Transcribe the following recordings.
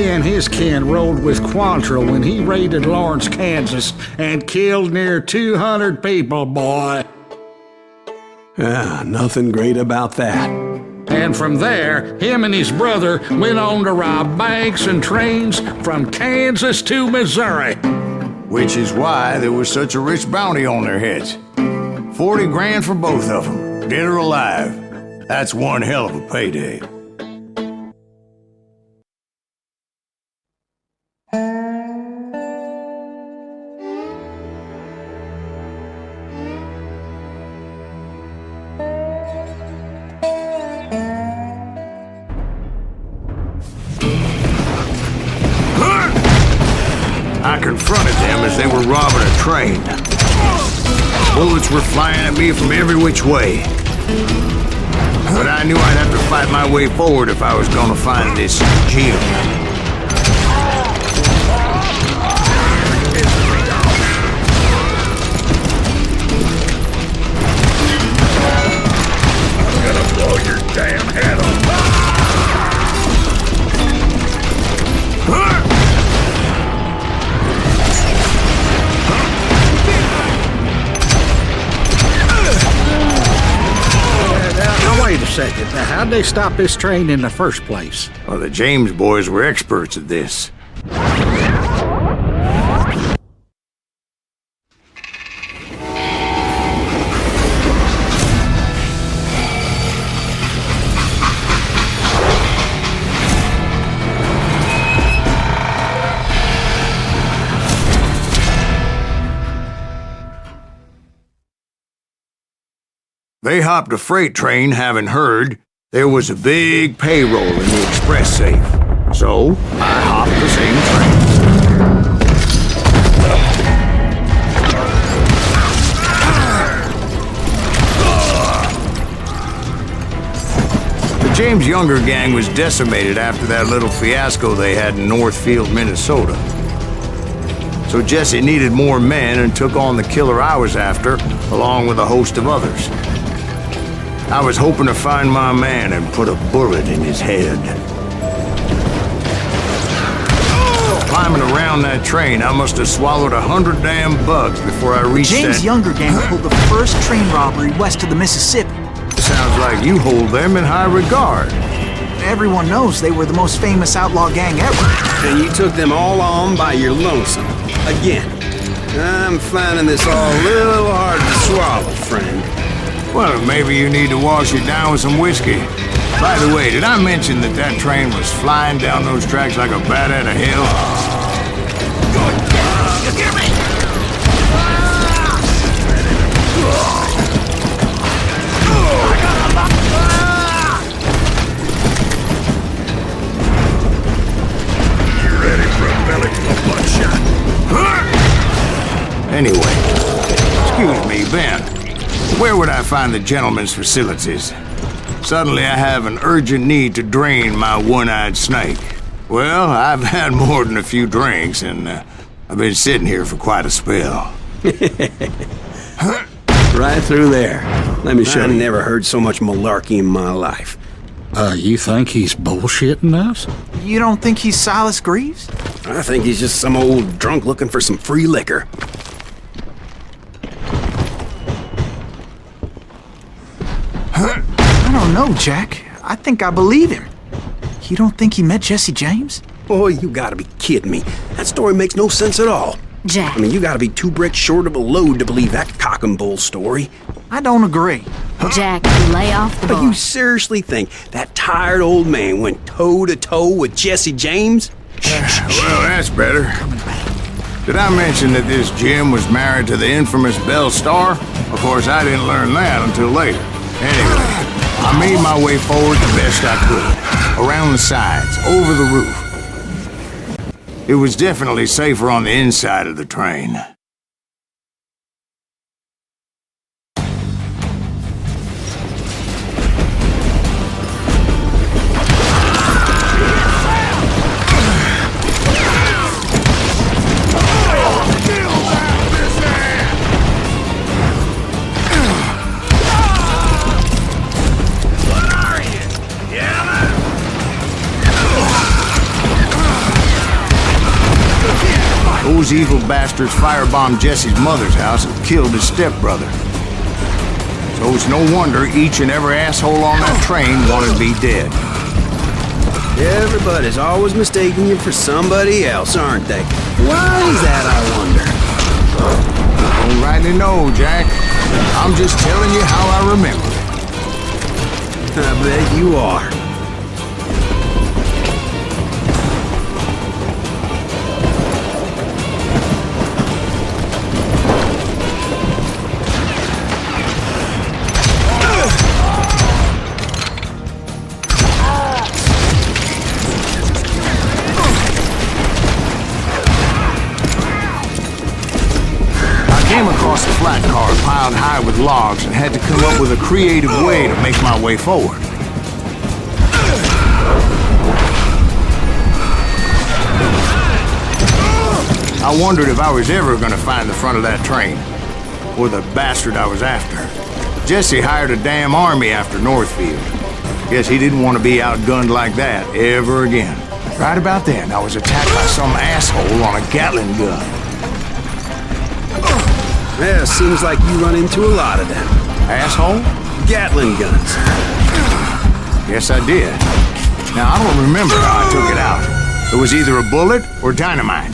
and his kin rode with Quantrill when he raided Lawrence, Kansas, and killed near 200 people, boy. Nothing great about that. And from there, him and his brother went on to rob banks and trains from Kansas to Missouri. Which is why there was such a rich bounty on their heads. 40 grand for both of them, dead or alive. That's one hell of a payday. I confronted them as they were robbing a train. Bullets were flying at me from every which way. But I knew I'd have to fight my way forward if I was gonna find this gem. I'm gonna blow your damn head off. Wait a second. Now, how'd they stop this train in the first place? Well, the James boys were experts at this. They hopped a freight train, having heard there was a big payroll in the express safe. So, I hopped the same train. The James Younger gang was decimated after that little fiasco they had in Northfield, Minnesota. So Jesse needed more men and took on the killer I was after, along with a host of others. I was hoping to find my man and put a bullet in his head. Climbing around that train, I must have swallowed 100 damn bugs before I reached James Younger gang pulled the first train robbery west of the Mississippi. Sounds like you hold them in high regard. Everyone knows they were the most famous outlaw gang ever. And you took them all on by your lonesome. Again. I'm finding this all a little hard to swallow, friend. Well, maybe you need to wash it down with some whiskey. By the way, did I mention that that train was flying down those tracks like a bat out of hell? You hear me? You ready for a belly full of bloodshot? Anyway, excuse me, Ben. Where would I find the gentleman's facilities? Suddenly I have an urgent need to drain my one-eyed snake. Well, I've had more than a few drinks, and I've been sitting here for quite a spell. Right through there. Let me show you. I never heard so much malarkey in my life. You think he's bullshitting us? You don't think he's Silas Greaves? I think he's just some old drunk looking for some free liquor. I don't know, Jack. I think I believe him. You don't think he met Jesse James? Boy, you gotta be kidding me. That story makes no sense at all. Jack. I mean, you gotta be 2 bricks short of a load to believe that cock and bull story. I don't agree. Jack, lay off the But bar. you seriously think that tired old man went toe-to-toe with Jesse James? Well, that's better. Did I mention that this Jim was married to the infamous Belle Starr? Of course, I didn't learn that until later. Anyway, I made my way forward the best I could. Around the sides, over the roof. It was definitely safer on the inside of the train. Those evil bastards firebombed Jesse's mother's house and killed his stepbrother. So it's no wonder each and every asshole on that train wanted to be dead. Everybody's always mistaking you for somebody else, aren't they? Why is that, I wonder? Don't rightly know, Jack. I'm just telling you how I remember it. I bet you are. Came across a flat car piled high with logs and had to come up with a creative way to make my way forward. I wondered if I was ever going to find the front of that train, or the bastard I was after. Jesse hired a damn army after Northfield. Guess he didn't want to be outgunned like that ever again. Right about then, I was attacked by some asshole on a Gatling gun. Yeah, seems like you run into a lot of them. Asshole? Gatling guns. Yes, I did. Now, I don't remember how I took it out. It was either a bullet or dynamite.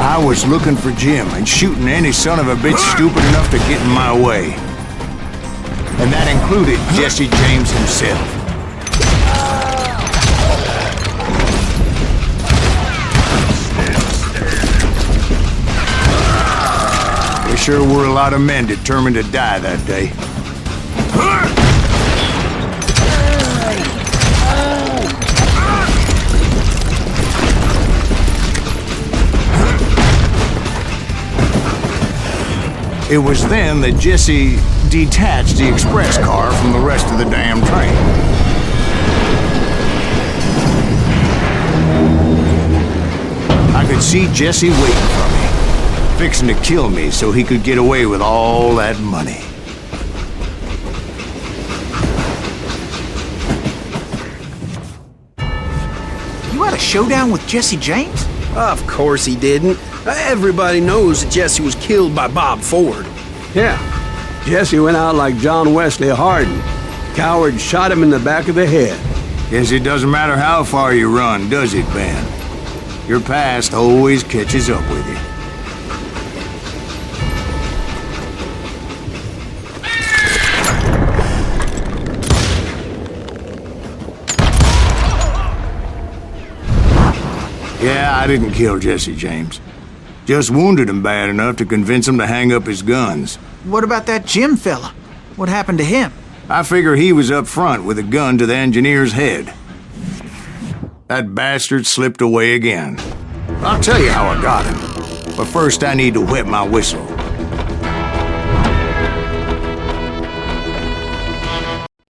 I was looking for Jim and shooting any son of a bitch stupid enough to get in my way. And that included Jesse James himself. There sure were a lot of men determined to die that day. It was then that Jesse detached the express car from the rest of the damn train. I could see Jesse waiting for me, fixing to kill me so he could get away with all that money. You had a showdown with Jesse James? Of course he didn't. Everybody knows that Jesse was killed by Bob Ford. Yeah. Jesse went out like John Wesley Hardin. Coward shot him in the back of the head. Guess it doesn't matter how far you run, does it, Ben? Your past always catches up with you. Yeah, I didn't kill Jesse James. Just wounded him bad enough to convince him to hang up his guns. What about that Jim fella? What happened to him? I figure he was up front with a gun to the engineer's head. That bastard slipped away again. I'll tell you how I got him. But first I need to wet my whistle.